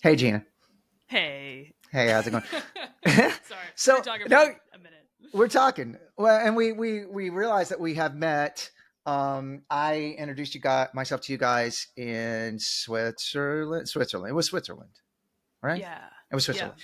Hey, Gina. Hey. Hey, how's it going? Sorry, we've been So talking for no, like a minute. we're talking. Well, and we realized that we have met. I introduced myself to you guys in Switzerland. Switzerland. It was Switzerland, right? Yeah, It was yeah, Switzerland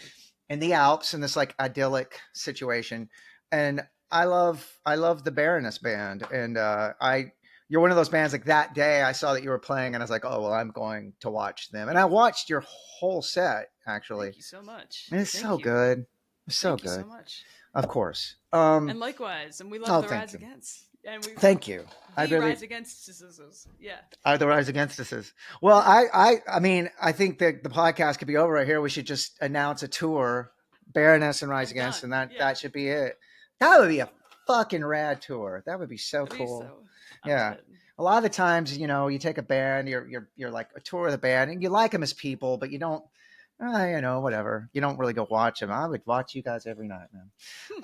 in the Alps in this like idyllic situation. And I love the Baroness band, and I. You're one of those bands like that day I saw that you were playing, and I was like, oh well, I'm going to watch them. And I watched your whole set actually. thank you so much. And it's so Thank you. good. It's so Thank you so good. much. Of course. And likewise, and we love Oh, the thank Rise you. Against. And we Thank you. I the really Rise Against sisters. Yeah. are the rise against us is. Well, I mean, I think that the podcast could be over right here. We should just announce a tour, Baroness and Rise And Against, done. and that Yeah. that should be it. That would be a fucking rad tour. That would be so At least cool. so. I love Yeah. it. A lot of the times, you take a band, you're like a tour of the band, and you like them as people, but you don't, whatever. You don't really go watch them. I would watch you guys every night, man.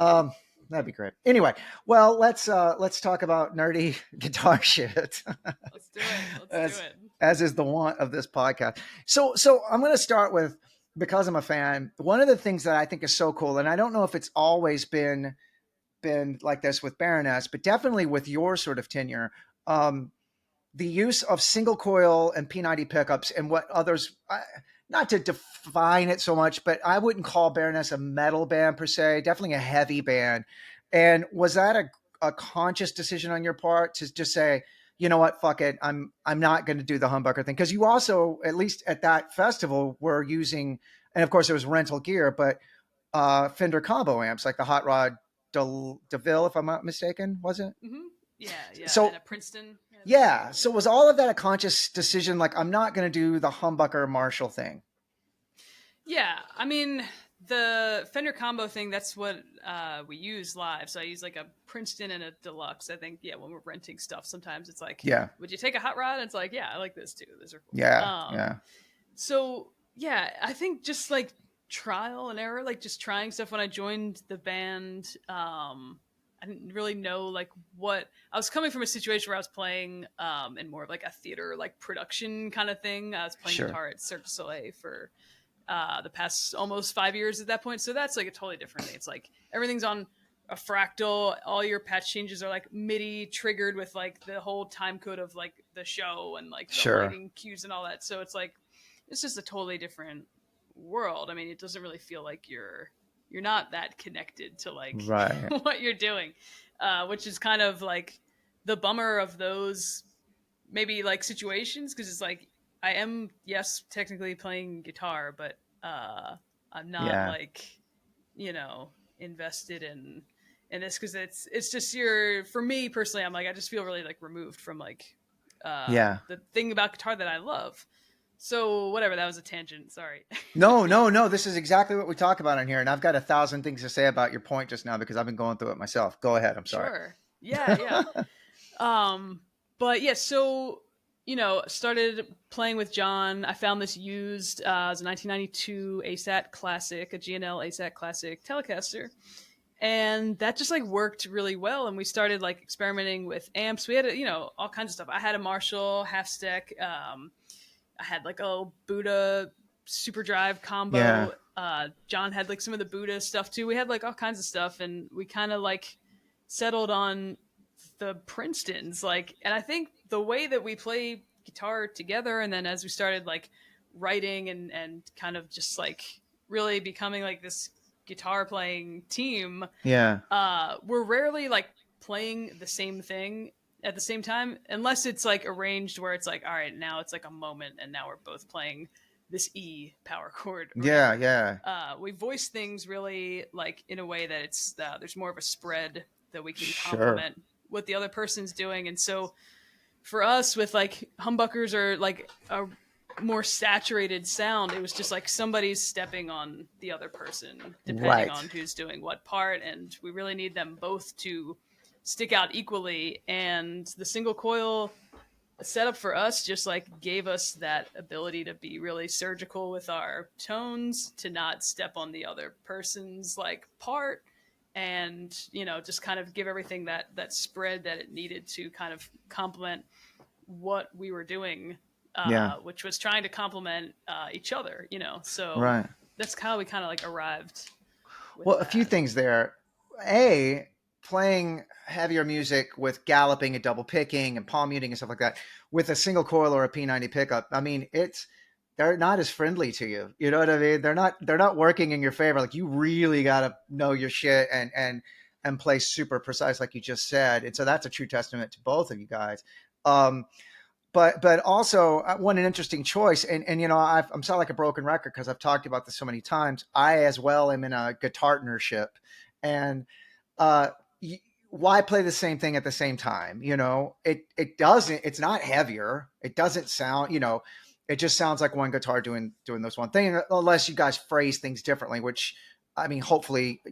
Um, that'd be great. Anyway, well, let's talk about nerdy guitar shit. Let's do it. Let's do as it. as is the want of this podcast. So I'm going to start with, because I'm a fan. One of the things that I think is so cool, and I don't know if it's always been like this with Baroness, but definitely with your sort of tenure. Um, the use of single coil and P90 pickups and what others, not to define it so much, but I wouldn't call Baroness a metal band per se, definitely a heavy band. And was that a conscious decision on your part to just say, you know what, fuck it, I'm not going to do the humbucker thing? Because you also, at least at that festival, were using, and of course it was rental gear, but Fender combo amps like the Hot Rod DeVille, if I'm not mistaken, was it? Hmm. Yeah, yeah. And So a Princeton. Yeah, the yeah. Princeton. So was all of that a conscious decision? Like, I'm not going to do the humbucker Marshall thing. Yeah, I mean the Fender combo thing. That's what we use live. So I use like a Princeton and a Deluxe. I think yeah, when we're renting stuff, sometimes it's like, Yeah. would you take a hot rod? And it's like, yeah, I like this too. Those are cool. Yeah. Yeah. So yeah, I think just like trial and error, like just trying stuff. When I joined the band, I didn't really know like what I was coming from a situation where I was playing in more of like a theater like production kind of thing. I was playing Sure. guitar at Cirque du Soleil for the past almost 5 years at that point. So that's like a totally different thing. It's like everything's on a fractal. All your patch changes are like MIDI triggered with like the whole time code of like the show and like the Sure. lighting cues and all that. So it's like it's just a totally different world. I mean, it doesn't really feel like you're not that connected to like Right. what you're doing, which is kind of like the bummer of those maybe like situations because it's like I am yes technically playing guitar, but I'm not Yeah. like you know invested in this because it's just your for me personally I'm like I just feel really like removed from like Yeah. the thing about guitar that I love. So whatever, that was a tangent. Sorry. No, no, no. This is exactly what we talk about in here. And I've got 1,000 things to say about your point just now because I've been going through it myself. Go ahead. I'm sorry. Sure. Yeah, yeah. But yeah, so started playing with John. I found this used as a 1992 ASAT Classic, a GNL ASAT Classic Telecaster, and that just like worked really well. And we started like experimenting with amps. We had all kinds of stuff. I had a Marshall half stack. I had like a Buddha Super Drive Yeah. combo. John had like some of the Buddha stuff too. We had like all kinds of stuff, and we kind of like settled on the Princetons. Like, and I think the way that we play guitar together, and then as we started like writing and kind of just like really becoming like this guitar playing team, Yeah. we're rarely like playing the same thing at the same time unless it's like arranged where it's like all right now it's like a moment and now we're both playing this E power chord or Yeah. whatever. Yeah. We voice things really like in a way that it's there's more of a spread that we can Sure. complement what the other person's doing. And so for us with like humbuckers or like a more saturated sound, it was just like somebody's stepping on the other person depending Right. on who's doing what part, and we really need them both to stick out equally. And the single coil setup for us just like gave us that ability to be really surgical with our tones, to not step on the other person's like part, and just kind of give everything that spread that it needed to kind of complement what we were doing Yeah. which was trying to complement each other, So Right. that's how we kind of like arrived with Well, a few that. things there. A, playing heavier music with galloping and double picking and palm muting and stuff like that with a single coil or a P90 pickup. I mean, they're not as friendly to you. You know what I mean? They're not working in your favor. Like, you really got to know your shit and play super precise, like you just said. And so that's a true testament to both of you guys. Um, but also, what an interesting choice. And I'm sound like a broken record because I've talked about this so many times. I as well am in a guitar partnership, and uh, why play the same thing at the same time? It doesn't. It's not heavier. It doesn't sound. It just sounds like one guitar doing this one thing, unless you guys phrase things differently. Which, I mean, hopefully,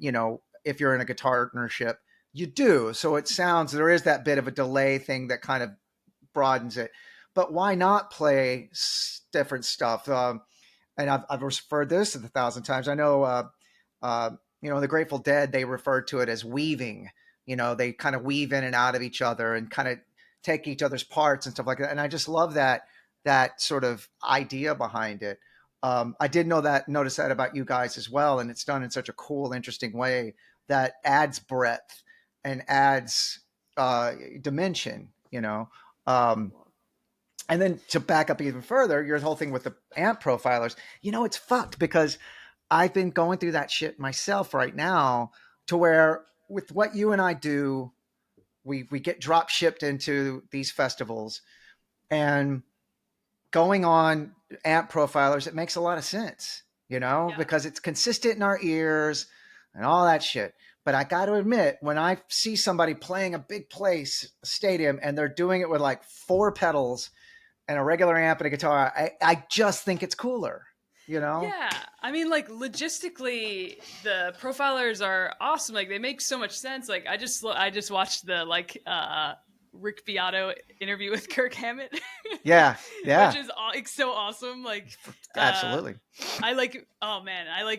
if you're in a guitar partnership, you do. So it sounds, there is that bit of a delay thing that kind of broadens it. But why not play different stuff? And I've referred this a thousand times. I know, the Grateful Dead, they referred to it as weaving. They kind of weave in and out of each other and kind of take each other's parts and stuff like that. And I just love that sort of idea behind it. I did notice that about you guys as well, and it's done in such a cool, interesting way that adds breadth and adds dimension. Um, and then to back up even further, your whole thing with the amp profilers, it's fucked because I've been going through that shit myself right now, to where with what you and I do, we get drop shipped into these festivals, and going on amp profilers, it makes a lot of sense, Yeah. because it's consistent in our ears and all that shit. But I got to admit, when I see somebody playing a big place, a stadium, and they're doing it with like 4 pedals and a regular amp and a guitar, I just think it's cooler, Yeah, I mean, like, logistically, the profilers are awesome. Like, they make so much sense. Like, I just watched the Rick Beato interview with Kirk Hammett, Yeah, which yeah, is like so awesome. Like, uh, absolutely. oh man, I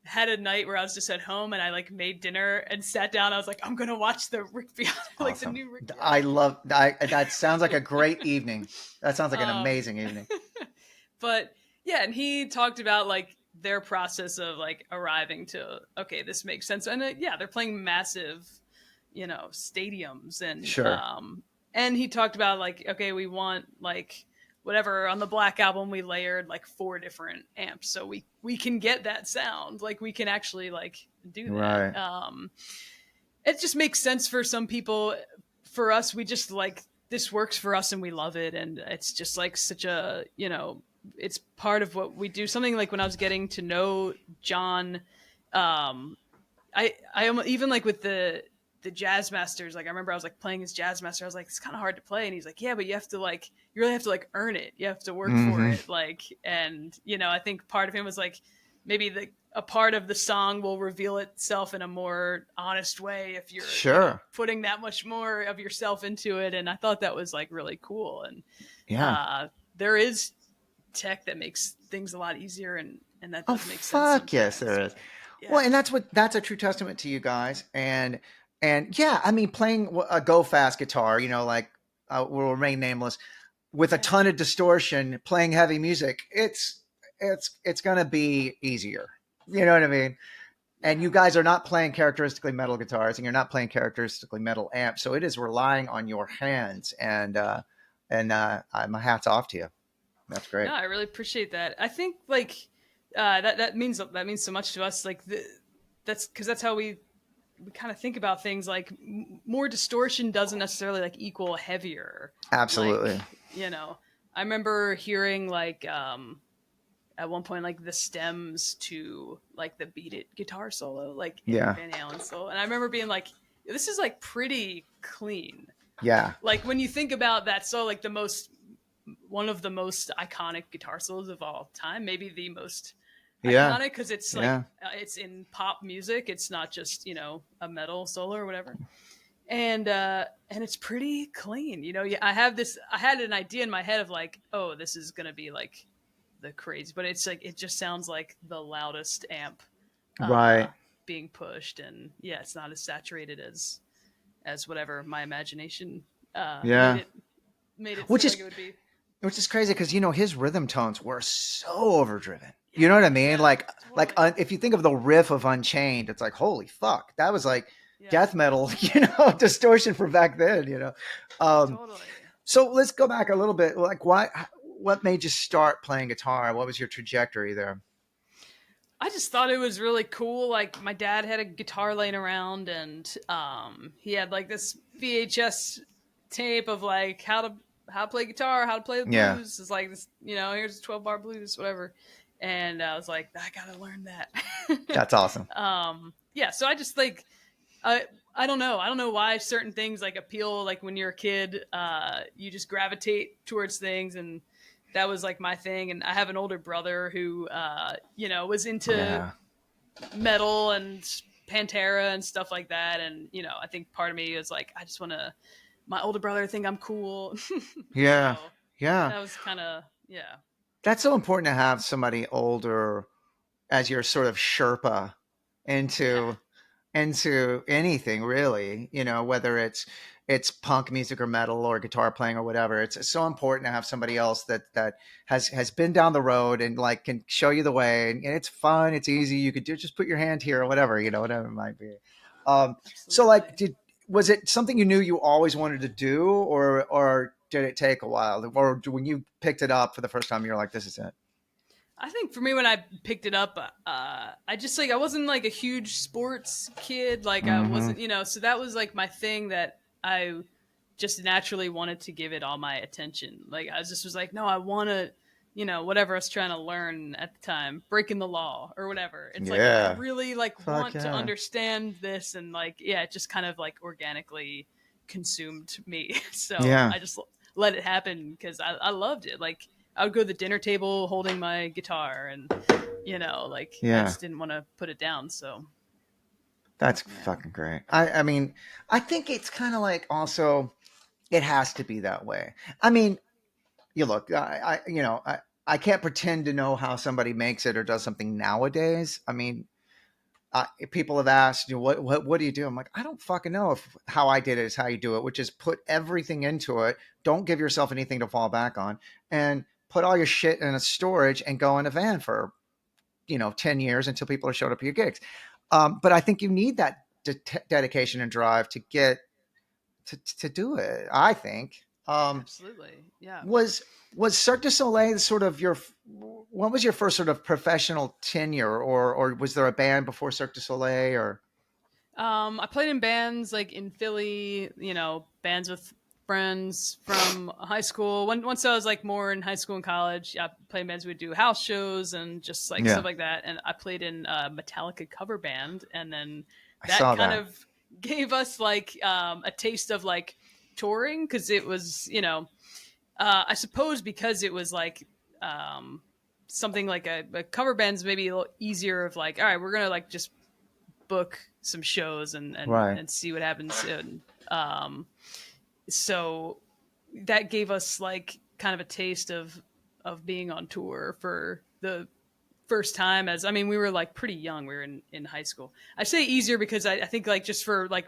had a night where I was just at home and I made dinner and sat down. I was like, I'm gonna watch the Rick Beato, like the Awesome. new Rick Beato. That sounds like a great evening. That sounds like an Um, amazing evening. but yeah, and he talked about their process of arriving to, okay, this makes sense. And yeah, they're playing massive, stadiums, Sure. and he talked about okay, we want whatever on the Black Album, we layered 4 different amps so we can get that sound, we can actually do that. Right. It just makes sense for some people. For us, we just this works for us and we love it, and it's just such a, it's part of what we do. Something like when I was getting to know John, I even with the jazz masters, I remember I was playing his jazz master. I was like, it's kind of hard to play, and he's like, yeah, but you have to you really have to earn it. You have to work for Mm-hmm. it. And I think part of him was maybe a part of the song will reveal itself in a more honest way if you're Sure. putting that much more of yourself into it. And I thought that was really cool. And Yeah. there is tech that makes things a lot easier, and that Oh, does make sense fuck yes, sometimes. there is. But Well, yeah, and that's a true testament to you guys. And yeah, I mean, playing a go fast guitar, will remain nameless, with a yeah, ton of distortion, playing heavy music, it's gonna be easier. You know what I mean? And yeah. you guys are not playing characteristically metal guitars, and you're not playing characteristically metal amps, so it is relying on your hands. And my hat's off to you. That's No, great. I really appreciate that. I think that means so much to us. That's because that's how we kind of think about things. More distortion doesn't necessarily equal heavier. Like, Absolutely. you know, I remember hearing at one point the stems to the Beat It guitar solo, in Yeah. Van Halen solo, and I remember being this is pretty clean. Yeah. When you think about that solo, the most one of the most iconic guitar solos of all time, maybe the most Yeah. iconic, because it's Yeah. it's in pop music. It's not just a metal solo or whatever. And it's pretty clean. Yeah, I had an idea in my head of oh, this is gonna be the crazy, but it's it just sounds like the loudest amp uh, Right. being pushed, and yeah, it's not as saturated as whatever my imagination uh, made Yeah. it made it Which seem is like it would be. which is crazy because his rhythm tones were so overdriven. Yeah, You know what I mean? yeah, totally. If you think of the riff of Unchained, it's like holy fuck, that was like Yeah, death metal, distortion for back then. Um, totally. so let's go back a little bit. Like, what made you start playing guitar? What was your trajectory there? I just thought it was really cool. Like my dad had a guitar laying around, and he had like this VHS tape of like how to play guitar, how to play the Yeah, blues. It's like this, here's 12-bar blues, whatever. And I was like, I gotta learn that. that's awesome. Yeah, so I just like I don't know. I don't know why certain things like appeal. Like when you're a kid, you just gravitate towards things, and that was like my thing. And I have an older brother who, was into Yeah, metal and Pantera and stuff like that. And I think part of me was like, I just want to. My older brother think I'm cool, yeah, so yeah. that was kind of yeah, That's so important to have somebody older as your sort of Sherpa yeah, into anything really, whether it's punk music or metal or guitar playing or whatever. It's so important to have somebody else that has been down the road and like can show you the way, and it's fun, it's easy, you could just put your hand here or whatever, whatever it might be. So like, absolutely. was it something you knew you always wanted to do, or did it take a while, or when you picked it up for the first time you're like, this is it? I think for me when I picked it up, I just like I wasn't like a huge sports kid. Like I Mm-hmm. wasn't, so that was like my thing that I just naturally wanted to give it all my attention. Like I just was like, no, I want to, whatever I was trying to learn at the time, breaking the law or whatever. It's like I Yeah, really like fuck want to yeah. understand this, and like yeah, it just kind of like organically consumed me. So Yeah, I just let it happen because I loved it. Like I would go to the dinner table holding my guitar, and like I yeah. just didn't want to put it down. So That's yeah, fucking great. I mean, I think it's kind of like also it has to be that way. I mean, you look, I can't pretend to know how somebody makes it or does something nowadays. I mean, people have asked, what do you do? I'm like, I don't fucking know if how I did it is how you do it, which is put everything into it. Don't give yourself anything to fall back on, and put all your shit in a storage and go in a van for 10 years until people are showed up at your gigs. But I think you need that dedication and drive to get to do it. I think. absolutely, yeah. Was was Cirque du Soleil sort of your what was your first sort of professional tenure, or was there a band before Cirque du Soleil, or I played in bands like in Philly, bands with friends from high school. Once I was like more in high school and college, I played in bands. We'd do house shows and just like yeah, stuff like that. And I played in a Metallica cover band, and then I that saw kind that. of gave us like a taste of like touring because it was, I suppose because it was like um, something like a cover band's maybe a little easier of like, all right, we're gonna like just book some shows Right. and see what happens. And so that gave us like kind of a taste of being on tour for the first time. As I mean, we were like pretty young. We were in high school. I say easier because I think like just for like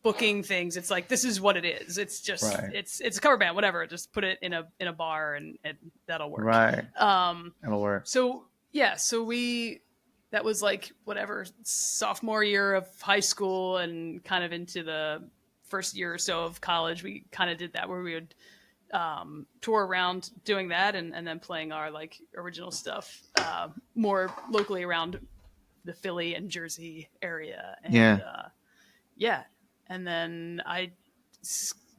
booking things, it's like this is what it is. It's just Right. it's a cover band, whatever. Just put it in a bar and that'll work. Right. Um, It'll work. so yeah, so we that was like whatever sophomore year of high school and kind of into the first year or so of college. We kind of did that where we would tour around doing that and then playing our like original stuff more locally around the Philly and Jersey area. And Yeah. yeah, and then I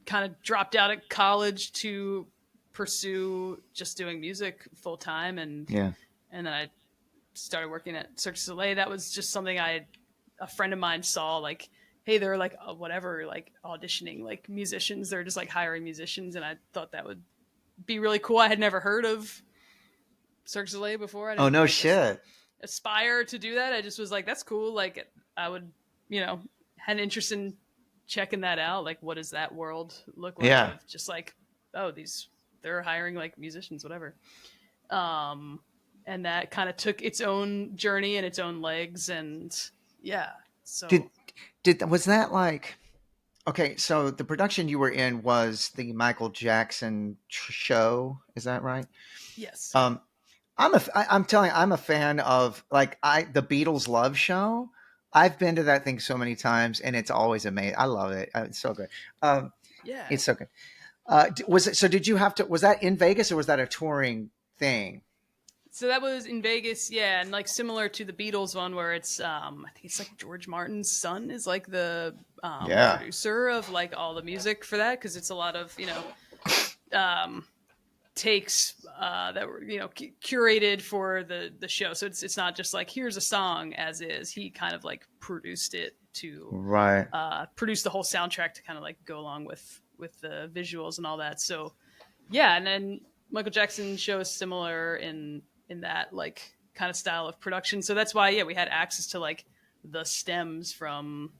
kind of dropped out of college to pursue just doing music full time, Yeah. and then I started working at Cirque du Soleil. That was just something a friend of mine saw like, hey, they're like whatever, like auditioning like musicians. They're just like hiring musicians, and I thought that would be really cool. I had never heard of Cirque du Soleil before. I Oh didn't no like shit. aspire to do that. I just was like, that's cool. Like I would, had an interest in checking that out. Like, what does that world look like? Yeah. Of just like, oh, they're hiring like musicians, whatever. Um, and that kind of took its own journey and its own legs, and yeah. Did So was that like? Okay, so the production you were in was the Michael Jackson show. Is that right? Yes. Yeah. Um, I'm telling you, I'm a fan of like the Beatles Love Show. I've been to that thing so many times, and it's always amazing. I love it. It's so good. Um, Yeah. it's so good. Was it? So did you have to? Was that in Vegas or was that a touring thing? So that was in Vegas, yeah, and like similar to the Beatles one, where it's I think it's like George Martin's son is like the Yeah. producer of like all the music for that, because it's a lot of um, takes that were curated for the show. So it's not just like here's a song as is. He kind of like produced it to Right. produce the whole soundtrack to kind of like go along with the visuals and all that. So yeah, and then Michael Jackson show is similar in that like kind of style of production. So that's why we had access to like the stems from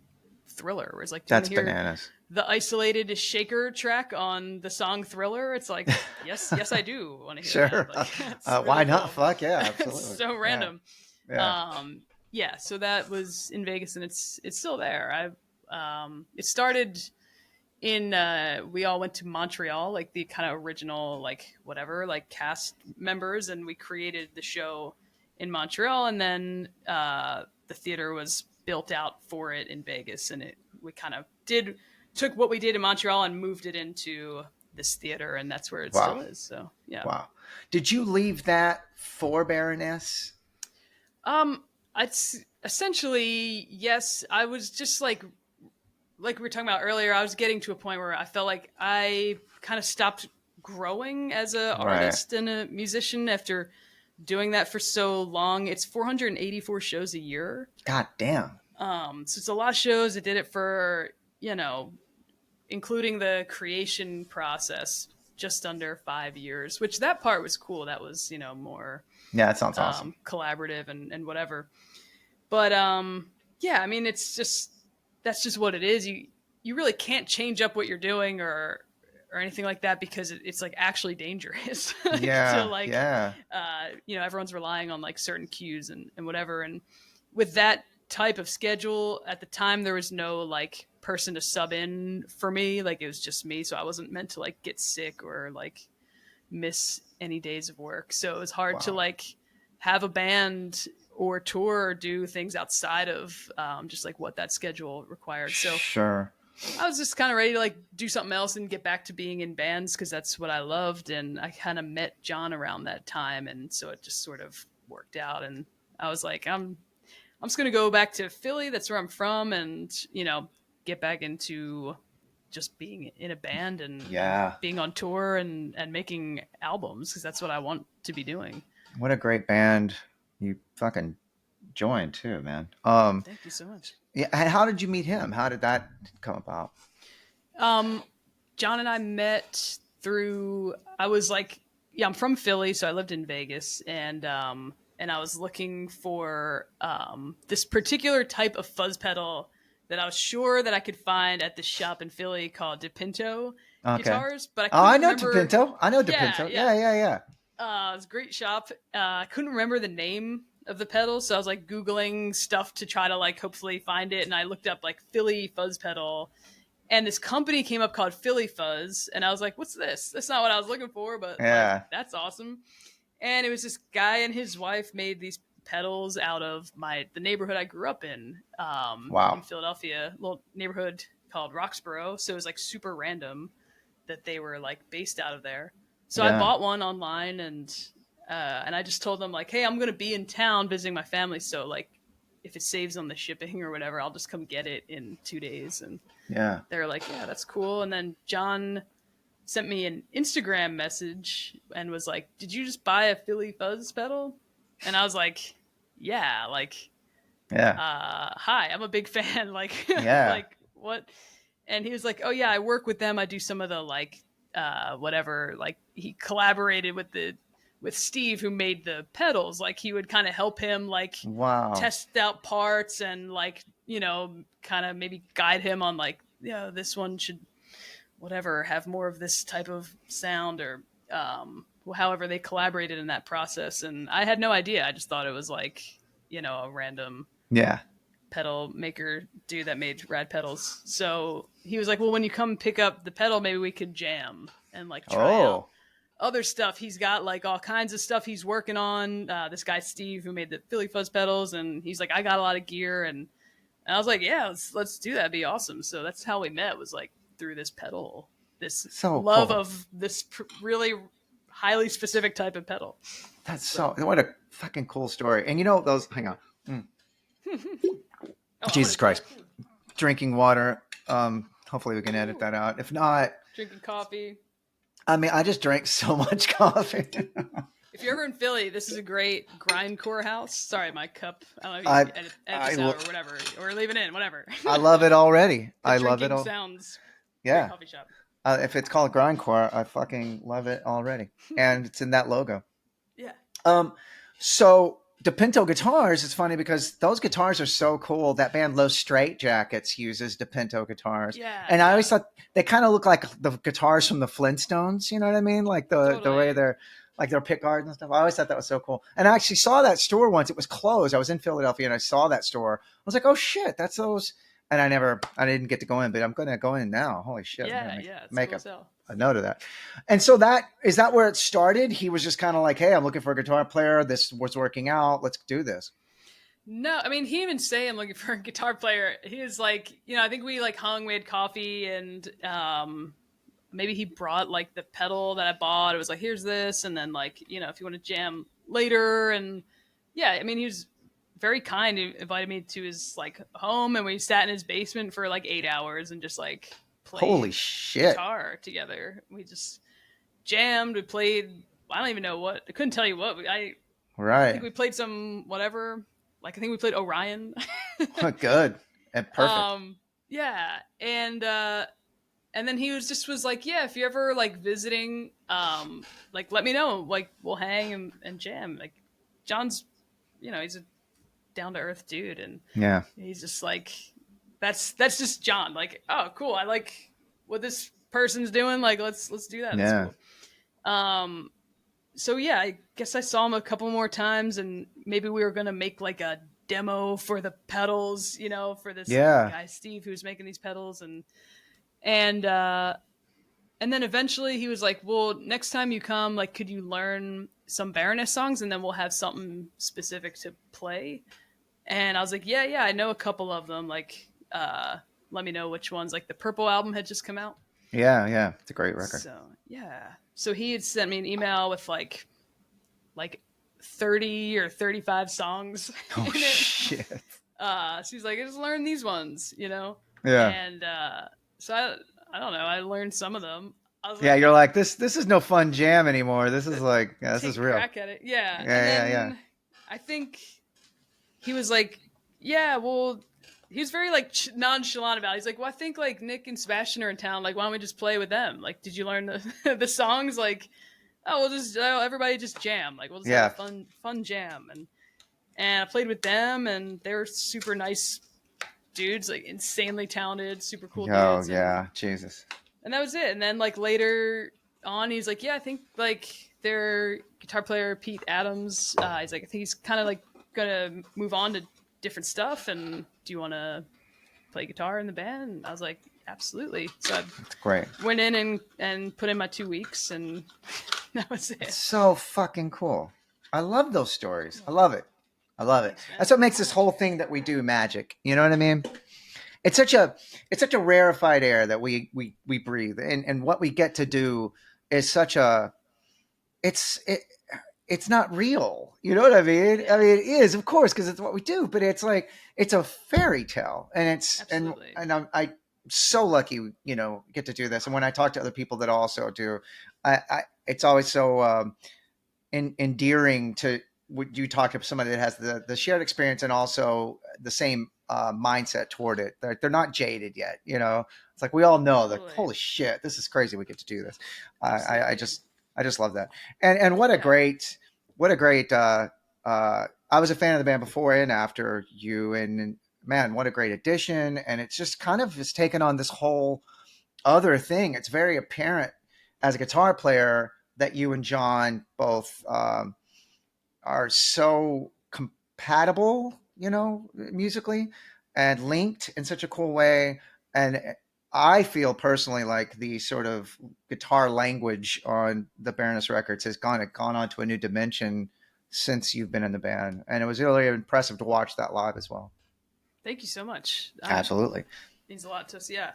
Thriller. Where it's like, do you want That's to hear bananas. the isolated shaker track on the song Thriller? It's like, yes, I do want to hear that. Sure. Like, it's Why really not? cool. Fuck yeah, It's absolutely. so Yeah. random. Yeah. Yeah, so that was in Vegas, and it's still there. It started in we all went to Montreal, like the kind of original like whatever like cast members, and we created the show in Montreal, and then the theater was built out for it in Vegas, and we kind of took what we did in Montreal and moved it into this theater, and that's where it Wow. still is. So yeah. Wow. Did you leave that for Baroness? um it's essentially yes. I was just like we were talking about earlier, I was getting to a point where I felt like I kind of stopped growing as an Right. artist and a musician after doing that for so long. It's 484 shows a year. God damn. So it's a lot of shows. I did it for, including the creation process, just under 5 years, which that part was cool. That was, more Yeah, that sounds awesome. collaborative and whatever. But yeah, I mean, that's just what it is. You really can't change up what you're doing or anything like that, because it's like actually dangerous. So Yeah. like Yeah. everyone's relying on like certain cues and whatever. And with that type of schedule at the time, there was no like person to sub in for me. Like it was just me, so I wasn't meant to like get sick or like miss any days of work. So it was hard to Wow. like have a band or tour or do things outside of just like what that schedule required. So Sure. I was just kind of ready to like do something else and get back to being in bands, because that's what I loved. And I kind of met John around that time, and so it just sort of worked out. And I was like, I'm just gonna go back to Philly. That's where I'm from, and get back into just being in a band and Yeah. being on tour and making albums, because that's what I want to be doing. What a great band you fucking joined too, man. Thank you so much. Yeah. And how did you meet him? How did that come about? Um, John and I met through. I was like, yeah, I'm from Philly, so I lived in Vegas, and I was looking for this particular type of fuzz pedal that I was sure that I could find at this shop in Philly called DePinto Okay. guitars, but I Oh, I couldn't know remember. DePinto. I know Yeah, DePinto. yeah. Yeah. Yeah. Yeah. It was a great shop. I couldn't remember the name of the pedal, so I was like Googling stuff to try to like hopefully find it, and I looked up like Philly fuzz pedal, and this company came up called Philly Fuzz, and I was like, what's this? That's not what I was looking for, but like Yeah. that's awesome. And it was this guy and his wife made these pedals out of the neighborhood I grew up in Wow. Philadelphia, a little neighborhood called Roxborough. So it was like super random that they were like based out of there. So I Yeah. bought one online, and I just told them like, hey, I'm gonna be in town visiting my family, so like if it saves on the shipping or whatever, I'll just come get it in 2 days. And Yeah. they're like, yeah, that's cool. And then John sent me an Instagram message and was like, did you just buy a Philly Fuzz pedal? And I was like, yeah, like, Yeah. hi, I'm a big fan. Like, Yeah. like what? And he was like, oh yeah, I work with them. I do some of the like, whatever. Like he collaborated with Steve, who made the pedals. Like he would kind of help him like Wow. test out parts and like, kind of maybe guide him on like, this one should whatever have more of this type of sound, or however they collaborated in that process. And I had no idea. I just thought it was like a random Yeah. pedal maker dude that made rad pedals. So he was like, well, when you come pick up the pedal, maybe we could jam and like try out other stuff. He's got like all kinds of stuff he's working on. This guy Steve who made the Philly Fuzz pedals, and he's like, I got a lot of gear, and I was like, yeah, let's do that. It'd be awesome. So that's how we met, was like through this pedal, this So love cool. of this really highly specific type of pedal. That's so what a fucking cool story. And you know those. Hang on. Jesus Christ. Drinking water. Hopefully we can edit that out. If not, drinking coffee. I mean, I just drank so much coffee. If you're ever in Philly, this is a great grindcore house. Sorry, my cup. I don't know if you can edit this out or whatever, or leave it in, whatever. I love it already. I love it all. Sounds. Yeah. Coffee shop. If it's called grindcore, I fucking love it already, and it's in that logo. Yeah. So the Pinto guitars, it's funny because those guitars are so cool. That band Los Straight Jackets uses the Pinto guitars. Yeah. And I always thought they kind of look like the guitars from the Flintstones. You know what I mean? Like the way they're like their pick guards and stuff. I always thought that was so cool. And I actually saw that store once. It was closed. I was in Philadelphia and I saw that store. I was like, oh shit, that's those. And I didn't get to go in, but I'm going to go in now. Holy shit. Yeah. Make cool a note of that. And so is that where it started? He was just kind of like, hey, I'm looking for a guitar player. This was working out. Let's do this. No, I mean, he even say I'm looking for a guitar player. He was like, I think we like hung, we had coffee, and maybe he brought like the pedal that I bought. It was like, here's this. And then like, if you want to jam later. And yeah, I mean, he was very kind. He invited me to his like home, and we sat in his basement for like 8 hours and just like played holy shit guitar together. We just jammed. We played, I don't even know what. I couldn't tell you what. I think we played some whatever. Like I think we played Orion. Good and perfect. Yeah, and then he was like, yeah, if you're ever like visiting, like let me know. Like we'll hang and jam. Like John's, he's a down to earth dude, and yeah, he's just like, that's just John. Like, oh, cool. I like what this person's doing. Like, let's do that. Yeah. That's cool. So yeah, I guess I saw him a couple more times, and maybe we were gonna make like a demo for the pedals, for this guy Steve who's making these pedals, and then eventually he was like, well, next time you come, like, could you learn some Baroness songs, and then we'll have something specific to play. And I was like, yeah, I know a couple of them. Like, let me know which ones. Like the Purple album had just come out. Yeah, it's a great record. So yeah, so he had sent me an email with like 30 or 35 songs. Oh shit. So he's like, just learn these ones, Yeah. And so I don't know. I learned some of them. I was you're like, this is no fun jam anymore. This is like, this is real. Crack at it. Yeah. Yeah. I think he was like, yeah, well, he was very like nonchalant about it. He's like, well, I think like Nick and Sebastian are in town. Like, why don't we just play with them? Like, did you learn the songs? Like, we'll just everybody just jam. Like, we'll just have a fun jam. And I played with them, and they were super nice dudes, like insanely talented, super cool dudes. Yeah, Jesus. And that was it. And then like later on, he's like, yeah, I think like their guitar player Pete Adams, he's like, I think he's kind of like gonna move on to different stuff, and do you want to play guitar in the band? And I was like, absolutely. So that's great. Went in and put in my 2 weeks, and that was it. It's so fucking cool. I love those stories. I love it. That's what makes this whole thing that we do magic. You know what I mean? It's such a rarefied air that we breathe, and what we get to do is such a it's not real. You know what I mean? I mean, it is, of course, because it's what we do, but it's like, it's a fairy tale. And Absolutely. and I'm so lucky, get to do this. And when I talk to other people that also do, it's always so endearing to, would you talk to somebody that has the shared experience and also the same mindset toward it. They're not jaded yet. It's like, we all know that, holy shit, this is crazy. We get to do this. I just love that. And what a great, I was a fan of the band before and after you, and man, what a great addition. And it's just kind of has taken on this whole other thing. It's very apparent as a guitar player that you and John both are so compatible, musically. and linked in such a cool way. And I feel personally like the sort of guitar language on the Baroness records has gone on to a new dimension since you've been in the band. And it was really impressive to watch that live as well. Thank you so much. Absolutely. Means a lot to us. Yeah.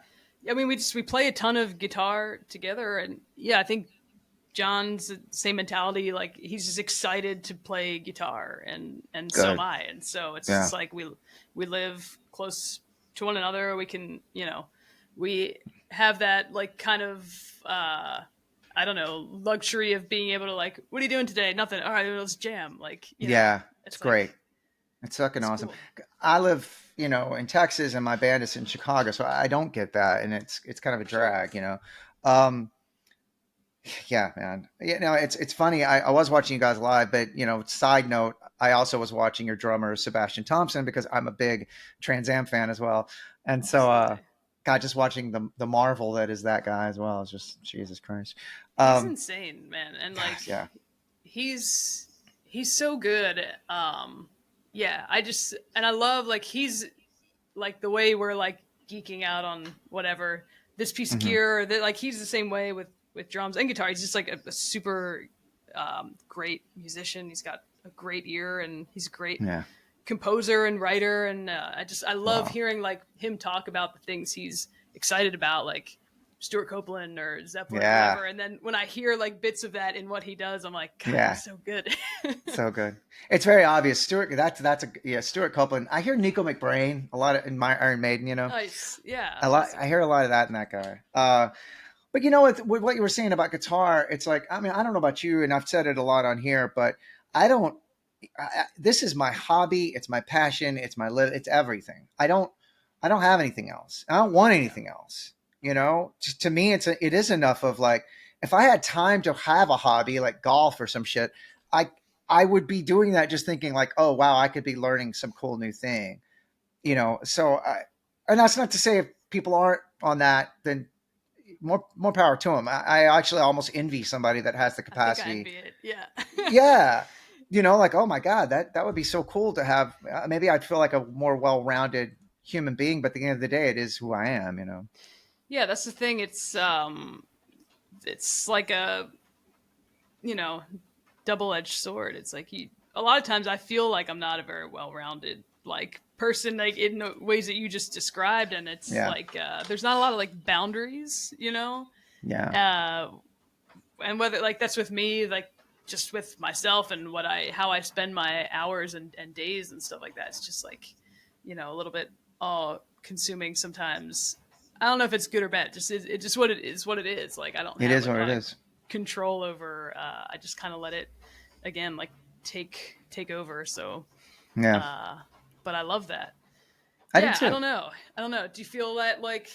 I mean, we play a ton of guitar together, and yeah, I think John's the same mentality. Like, he's just excited to play guitar, and so am Good. I. And so it's Yeah. just like we live close to one another. We can, we have that like kind of I don't know, luxury of being able to like, what are you doing today? Nothing. All right, let's jam. Like, Yeah. It's it's great. like It's fucking it's awesome. cool. I live, in Texas, and my band is in Chicago, so I don't get that, and it's kind of a Sure. drag. Um, yeah, man. It's funny. I was watching you guys live, but side note, I also was watching your drummer Sebastian Thompson because I'm a big Trans Am fan as well, and so Absolutely. God, just watching the marvel that is that guy as well is just Jesus Christ. He's Um, insane, man. And like, gosh, yeah, he's he's so good. Yeah, I love like he's like the way we're like geeking out on whatever this piece of hmm gear, that like he's the same way with drums and guitar. He's just like a super great musician. He's got a great ear, and he's a great yeah. composer and writer. And I love Wow. hearing like him talk about the things he's excited about, like Stuart Copeland or Zeppelin or Yeah, whatever. And then when I hear like bits of that in what he does, I'm like, God, yeah. he's so good. So good. It's very obvious. Stuart, that's a yeah. Stuart Copeland. I hear Nico McBrain a lot in my Iron Maiden. Nice. Yeah. A lot. I hear a lot of that in that guy. But with what you were saying about guitar, it's like, I mean, I don't know about you, and I've said it a lot on here, but I don't. This is my hobby. It's my passion. It's my live. It's everything. I don't have anything else. I don't want Yeah. anything else. To me, it is enough of like, if I had time to have a hobby like golf or some shit, I I would be doing that just thinking like, oh wow, I could be learning some cool new thing. And that's not to say if people aren't on that, then more power to them. I actually almost envy somebody that has the I think I capacity. envy it. Yeah. Yeah, like, oh my god, that would be so cool to have. Maybe I'd feel like a more well-rounded human being, but at the end of the day, it is who I am. Yeah, that's the thing. It's like a, you know, double-edged sword. It's like a lot of times I feel like I'm not a very well-rounded like person, like in the ways that you just described, and it's Yeah, like there's not a lot of like boundaries, yeah, uh and whether like that's with me, like just with myself and how I spend my hours and days and stuff like that. It's just like, a little bit all consuming sometimes. I don't know if it's good or bad. It just what it is. Like, I don't it have is like a what it lot of is. control over. I just kind of let it again like take over. So, Yeah, uh, but I love that. I do Yeah, I too. don't know. I don't know. Do you feel that like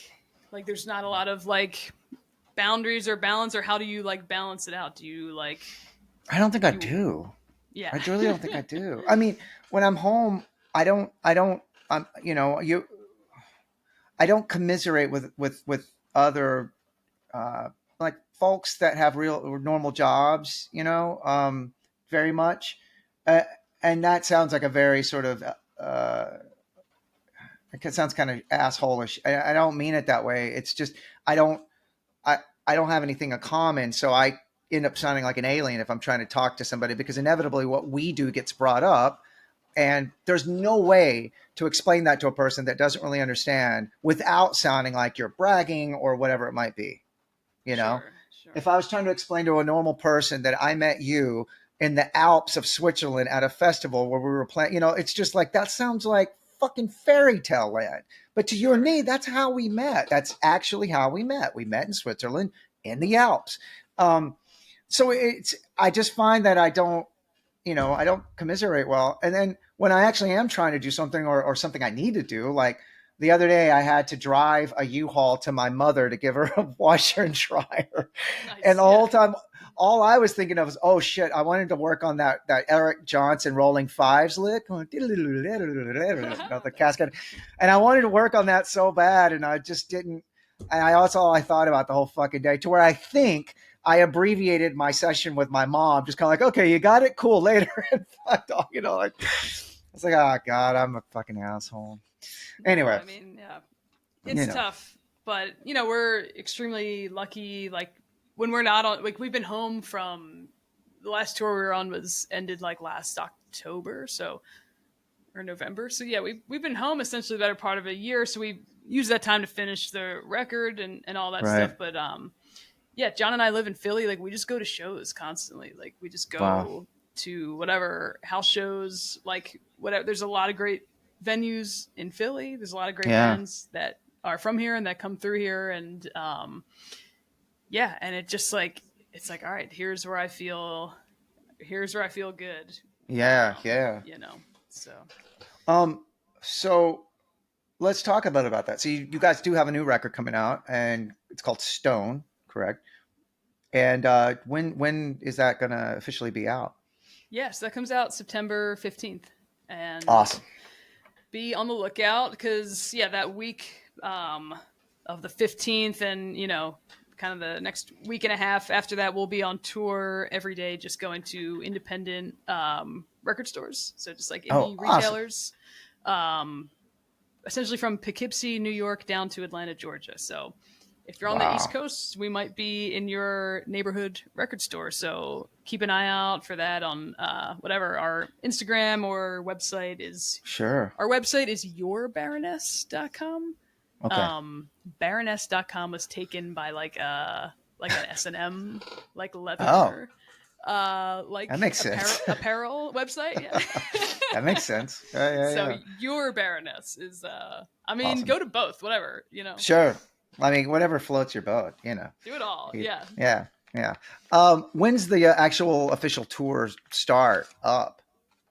there's not a lot of like boundaries or balance, or how do you like balance it out? Do you like I don't think do I you do. yeah. I really don't think I do. I mean, when I'm home, I don't. I don't commiserate with other like folks that have real or normal jobs, very much. Uh, and that sounds like a very sort of, it sounds kind of assholeish. I don't mean it that way. It's just, I don't, I, I don't have anything in common. So I end up sounding like an alien if I'm trying to talk to somebody, because inevitably what we do gets brought up. And there's no way to explain that to a person that doesn't really understand without sounding like you're bragging or whatever it might be. You know, Sure, if sure. I was trying to explain to a normal person that I met you in the Alps of Switzerland at a festival where we were playing, it's just like, that sounds like fucking fairy tale land. But to you and Sure. me, that's how we met. That's actually how we met. We met in Switzerland in the Alps. So I just find that I don't commiserate well. And then when I actually am trying to do something, or something I need to do, like the other day, I had to drive a U-Haul to my mother to give her a washer and dryer. And Nice. the Yeah. whole time, all I was thinking of was, oh shit, I wanted to work on that Eric Johnson Rolling Fives lick, the cascade. And I wanted to work on that so bad, and I just didn't. And that's all I thought about the whole fucking day, to where I think I abbreviated my session with my mom, just kind of like, okay, you got it, cool, later, and fucked off, like. It's like, oh God, I'm a fucking asshole. No, Anyway, I mean, yeah, you it's know, tough, but we're extremely lucky. Like when we're not on, like we've been home from the last tour we were on was ended like last October, so or November. So yeah, we've been home essentially the better part of a year. So we use that time to finish the record and all that right? stuff. But yeah, John and I live in Philly. Like we just go to shows constantly. Like we just Wow. go to whatever house shows, like whatever. There's a lot of great venues in Philly. There's a lot of great Yeah. bands that are from here and that come through here. And yeah, and it just like it's like, all right, here's where I feel good. Yeah. Yeah. You know. So Um. So let's talk about that. So you guys do have a new record coming out, and it's called Stone, correct? And when is that going to officially be out? yes, that comes out September 15th. And Awesome. be on the lookout because yeah, that week of the 15th and kind of the next week and a half after that, we'll be on tour every day, just going to independent record stores, so just like Oh, indie awesome. retailers, essentially from Poughkeepsie, New York, down to Atlanta, Georgia. So if you're on the East Wow. Coast, we might be in your neighborhood record store. So keep an eye out for that on whatever our Instagram or website is. Sure. Our website is yourbaroness.com. Okay. Baroness.com was taken by like an S&M like Oh, leather that like makes sense. apparel website. Yeah. That makes sense. Yeah, yeah, So yeah. your Baroness is I mean, Awesome. go to both, whatever, Sure. I mean, whatever floats your boat, do it all. You- Yeah. Yeah, yeah. When's the actual official tour start up?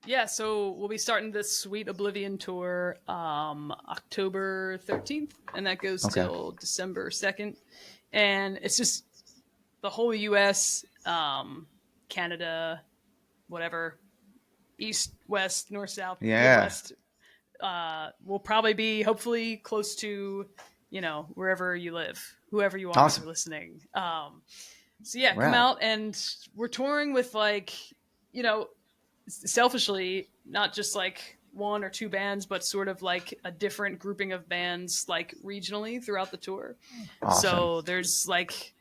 Yeah, so we'll be starting this Sweet Oblivion tour October 13th, and that goes Okay. till December 2nd. And it's just the whole US, Canada, whatever, east, west, north, south, Yeah. Midwest. Will probably be hopefully close to, wherever you live, whoever you are, if Awesome. you're listening. So yeah, come Rad. out, and we're touring with like, you know, selfishly, not just like one or two bands, but sort of like a different grouping of bands, like regionally throughout the tour. Awesome. So there's like,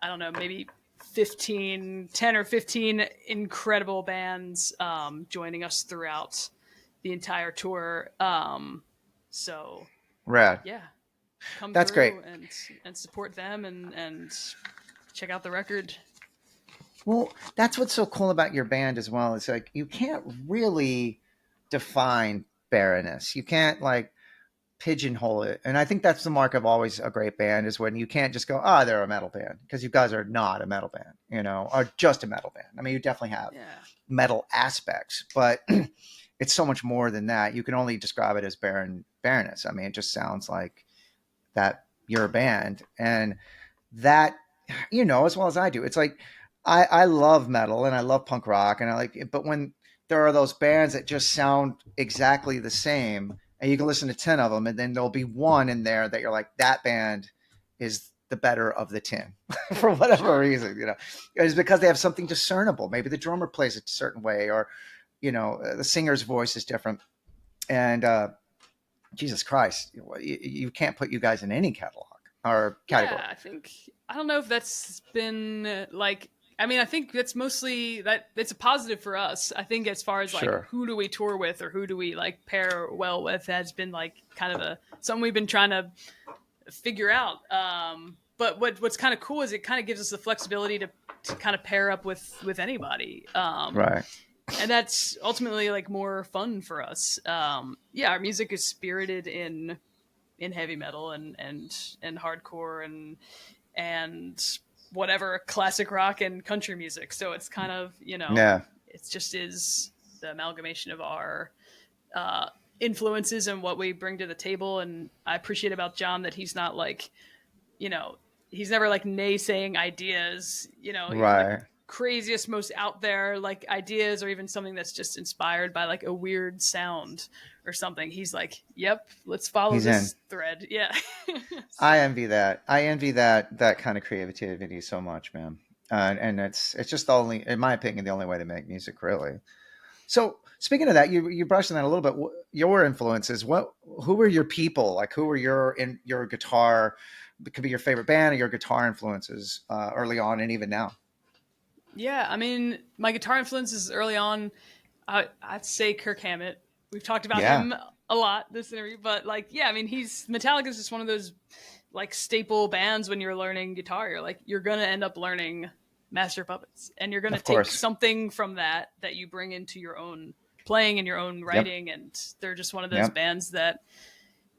I don't know, maybe 10 or 15 incredible bands joining us throughout the entire tour. So Rad. yeah, come That's great. through and support them and check out the record. Well, that's what's so cool about your band as well. It's like you can't really define Baroness. You can't like pigeonhole it. And I think that's the mark of always a great band is when you can't just go, ah, they're a metal band, because you guys are not a metal band, or just a metal band. I mean, you definitely have Yeah. metal aspects, but it's so much more than that. You can only describe it as Baroness. I mean, it just sounds like that you're a band. And that, as well as I do, it's like I love metal and I love punk rock and I like it, but when there are those bands that just sound exactly the same and you can listen to 10 of them and then there'll be one in there that you're like, that band is the better of the 10 for whatever Sure. reason, it's because they have something discernible. Maybe the drummer plays it a certain way, or the singer's voice is different. And Jesus Christ, you can't put you guys in any catalog or category. Yeah, I don't know if that's been like, I mean, I think that's mostly that it's a positive for us. I think as far as like Sure. who do we tour with or who do we like pair well with has been like kind of something we've been trying to figure out. But what's kind of cool is it kind of gives us the flexibility to kind of pair up with anybody. Right. And that's ultimately like more fun for us. Yeah, our music is spirited in heavy metal and hardcore and whatever classic rock and country music. So it's kind of Yeah. it just is the amalgamation of our influences and what we bring to the table. And I appreciate about John that he's not like he's never like naysaying ideas. Even the Right. craziest, most out there like ideas or even something that's just inspired by like a weird sound or something. He's like, yep, let's follow He's in. this thread. Yeah. I So envy that. I envy that kind of creativity so much, man. And it's just the only, in my opinion, the only way to make music, really. So Speaking of that, you brushed on that a little bit. Your influences. Who were your people? Like, who were your guitar? It could be your favorite band or your guitar influences early on and even now. Yeah, I mean, my guitar influences early on, I'd say Kirk Hammett. We've talked about Yeah, him a lot this interview, but like, yeah, I mean, he's Metallica is just one of those like staple bands when you're learning guitar. You're gonna end up learning Master Puppets, and you're gonna of take course. something from that you bring into your own playing and your own Yep. writing. And they're just one of those Yep. bands that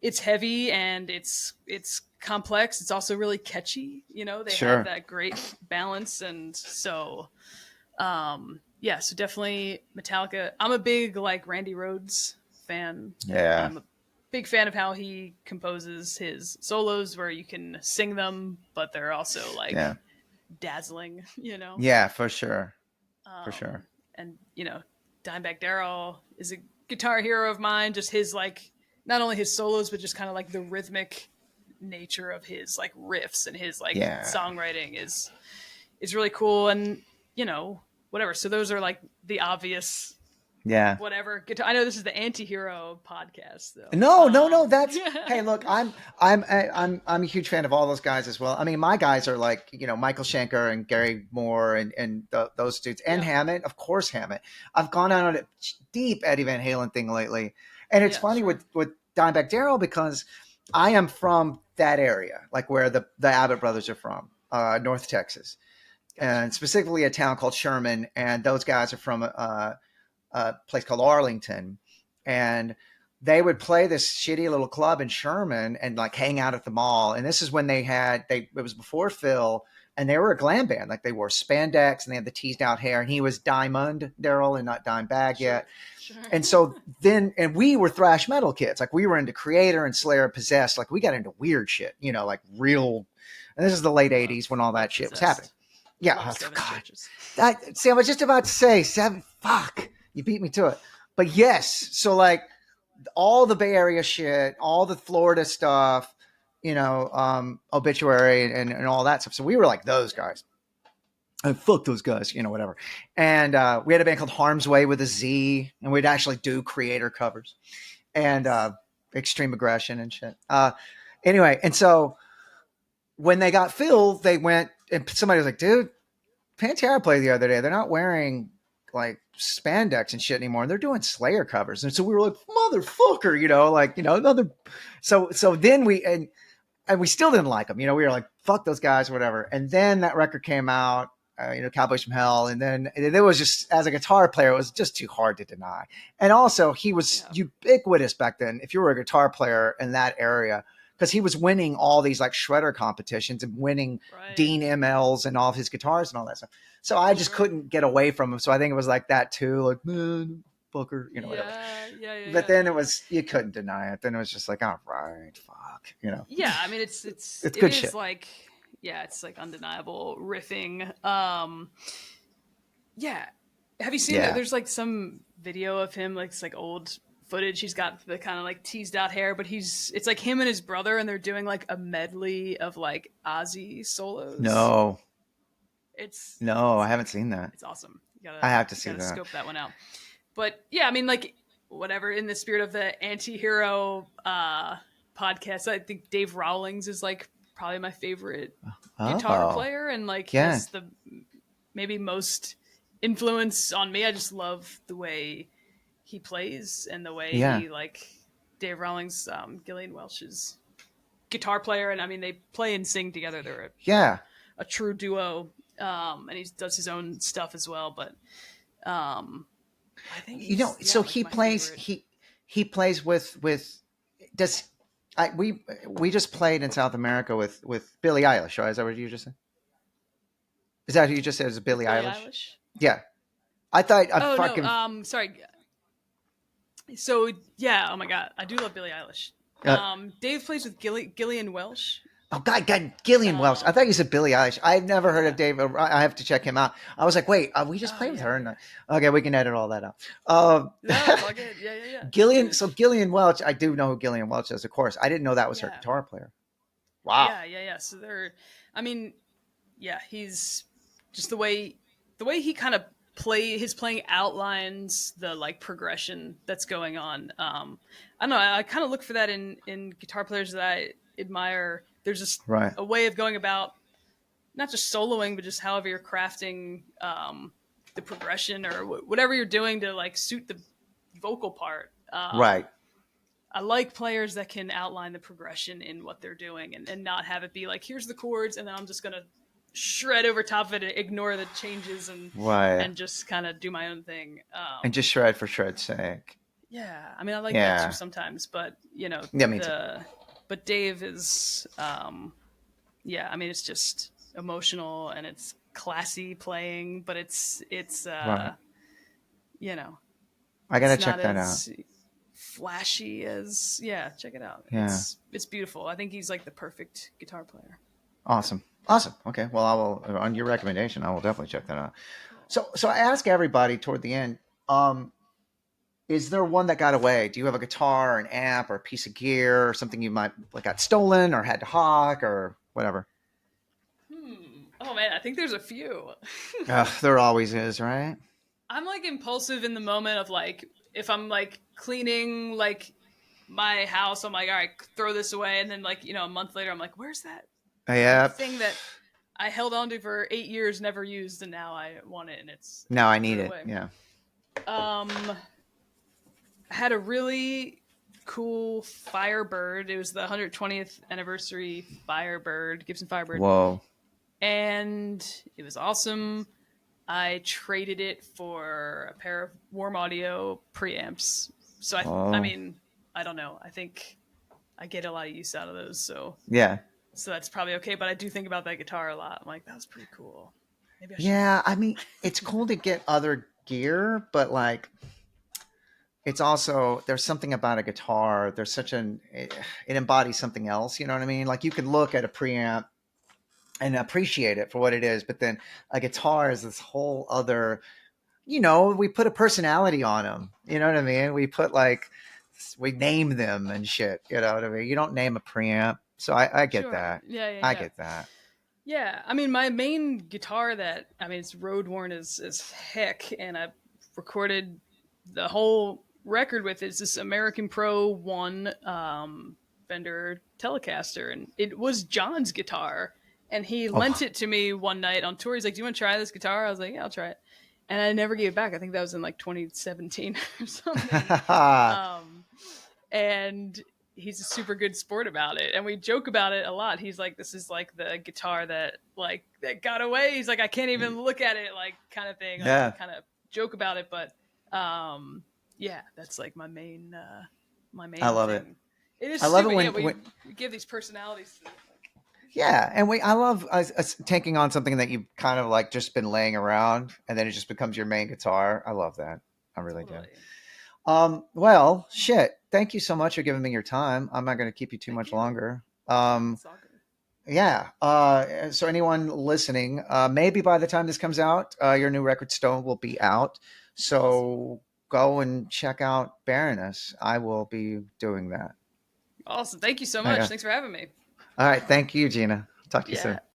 it's heavy and it's complex. It's also really catchy. They have Sure. that great balance, and so yeah, so definitely Metallica. I'm a big like Randy Rhoads fan. Yeah. I'm a big fan of how he composes his solos where you can sing them, but they're also like Yeah. dazzling, you know? Yeah. For sure. For sure. Um, and, Dimebag Darrell is a guitar hero of mine. Just his like, not only his solos, but just kind of like the rhythmic nature of his like riffs and his like Yeah. songwriting is really cool. And, whatever. So those are like the obvious Yeah. whatever guitar. I know this is the anti-hero podcast though. No, no, no. That's Yeah. hey, look, I'm a huge fan of all those guys as well. I mean, my guys are like Michael Schenker and Gary Moore and those dudes and Yeah. Hammett, of course Hammett. I've gone on a deep Eddie Van Halen thing lately, and it's Yeah, funny sure. with Dimebag Darrell because I am from that area, like where the Abbott brothers are from, North Texas, Gotcha. and specifically a town called Sherman, and those guys are from a place called Arlington, and they would play this shitty little club in Sherman and like hang out at the mall. And this is when it was before Phil, and they were a glam band. Like they wore spandex and they had the teased out hair, and he was Diamond Daryl and not Dimebag Sure. yet. Sure. And so and we were thrash metal kids. Like we were into Creator and Slayer, Possessed. Like we got into weird shit, like real. And this is the late love '80s when all that love shit was happening. Possessed. Yeah, Love oh, Seven God. Churches. See, I was just about to say seven. Fuck, you beat me to it. But yes, so like all the Bay Area shit, all the Florida stuff, Obituary and all that stuff. So we were like those guys. And fuck those guys, whatever. And we had a band called Harm's Way with a Z, and we'd actually do Creator covers and Nice. Extreme Aggression and shit. Anyway, and so when they got Phil, they went and somebody was like, dude, Pantera played the other day. They're not wearing like spandex and shit anymore. They're doing Slayer covers. And so we were like, motherfucker, another. So then and we still didn't like them. We were like, fuck those guys, or whatever. And then that record came out, Cowboys from Hell. And then it was just, as a guitar player, it was just too hard to deny. And also he was Yeah. ubiquitous back then. If you were a guitar player in that area, because he was winning all these like shredder competitions and winning Right. Dean MLs and all of his guitars and all that stuff. So I just Sure. couldn't get away from him. So I think it was like that too, like, man, fucker, whatever. Yeah. Yeah. Yeah. But Yeah. then you couldn't deny it. Then it was just like, all right, fuck, Yeah. I mean, it it's is good shit. like, yeah, it's like undeniable riffing. Yeah. Have you seen Yeah. There's like some video of him, like it's like old footage. He's got the kind of like teased out hair, but it's like him and his brother, and they're doing like a medley of like Ozzy solos. No, It's I haven't seen that. it's awesome. I have to see gotta that. scope that one out. But yeah, I mean, like whatever. In the spirit of the anti-hero podcast, I think Dave Rawlings is like probably my favorite guitar Oh, player, and like yeah. has the maybe most influence on me. I just love the way he plays and the way Yeah. he like Dave Rawlings, Gillian Welch's guitar player, and I mean they play and sing together. They're Yeah. a true duo, and he does his own stuff as well. But I think So like he my plays favorite. he plays with does we just played in South America with Billie Eilish, right? Is that what you just said? Is that who you just said? Is it Billie With Billie Eilish? Eilish? Yeah. I thought I Oh no, fucking sorry. So yeah, oh my god, I do love Billie Eilish. uh, Dave plays with Gillian Welch. oh God, Gillian Welch. I thought you said Billie Eilish. I've never heard of Yeah. Dave. I have to check him out. I was like, wait, we just Oh played with yeah, her. yeah. Okay, we can edit all that out. No, it's all good. Yeah, yeah, yeah. Gillian Welch. I do know who Gillian Welch is, of course. I didn't know that was her Yeah, guitar player. Wow. yeah, yeah, yeah. So I mean, yeah, he's just the way he kind of his playing outlines the like progression that's going on. I don't know. I kind of look for that in guitar players that I admire. There's just Right. a way of going about not just soloing, but just however you're crafting the progression or whatever you're doing to like suit the vocal part. Right. I like players that can outline the progression in what they're doing and not have it be like, here's the chords, and then I'm just going to shred over top of it and ignore the changes Right. and just kind of do my own thing. And just shred for shred's sake. Yeah. I mean, I like that Yeah. too sometimes, but you know, Yeah, me too. But Dave is, yeah, I mean, it's just emotional and it's classy playing, but it's, Right. you know, I gotta it's check not that out. as flashy as, yeah, check it out. Yeah. It's beautiful. I think he's like the perfect guitar player. Awesome. Okay. Well, I will, on your recommendation, I will definitely check that out. So I ask everybody toward the end, is there one that got away? Do you have a guitar, or an amp, or a piece of gear, or something you might like got stolen or had to hawk or whatever? Oh man, I think there's a few. There always is, right? I'm like impulsive in the moment of like, if I'm like cleaning like my house, I'm like, all right, throw this away. And then like, you know, a month later, I'm like, where's that Yeah. thing that I held on to for 8 years, never used, and now I want it, and it's Now I need threw it. away. Yeah. I had a really cool Firebird. It was the 120th anniversary Firebird, Gibson Firebird. Whoa. And it was awesome. I traded it for a pair of Warm Audio preamps. So I mean, I don't know. I think I get a lot of use out of those. So Yeah. So that's probably okay. But I do think about that guitar a lot. I'm like, that was pretty cool. Maybe I should. Yeah. I mean, it's cool to get other gear, but like, it's also, there's something about a guitar. There's such it embodies something else. You know what I mean? Like you can look at a preamp and appreciate it for what it is, but then a guitar is this whole other, you know, we put a personality on them. You know what I mean? We name them and shit. You know what I mean? You don't name a preamp. So I get Sure. that. Yeah. I get that. Yeah. I mean, my main guitar that, I mean, it's road worn as heck. And I recorded the whole record with is this American Pro 1 Fender Telecaster. And it was John's guitar. And he lent it to me one night on tour. He's like, do you want to try this guitar? I was like, yeah, I'll try it. And I never gave it back. I think that was in like 2017 or something. And he's a super good sport about it. And we joke about it a lot. He's like, this is like the guitar that got away. He's like, I can't even look at it, like kind of thing. Like, Yeah. kind of joke about it. But yeah, that's like my main I love thing. It is I love stupid. it when we give these personalities to it. yeah, and I love taking on something that you've kind of like just been laying around, and then it just becomes your main guitar. I love that. I really do. Well, shit. Thank you so much for giving me your time. I'm not going to keep you too much longer. Yeah. So anyone listening, maybe by the time this comes out, your new record Stone will be out. So go and check out Baroness. I will be doing that. Awesome. Thank you so much. Thanks for having me. All right. Thank you, Gina. Talk to you soon.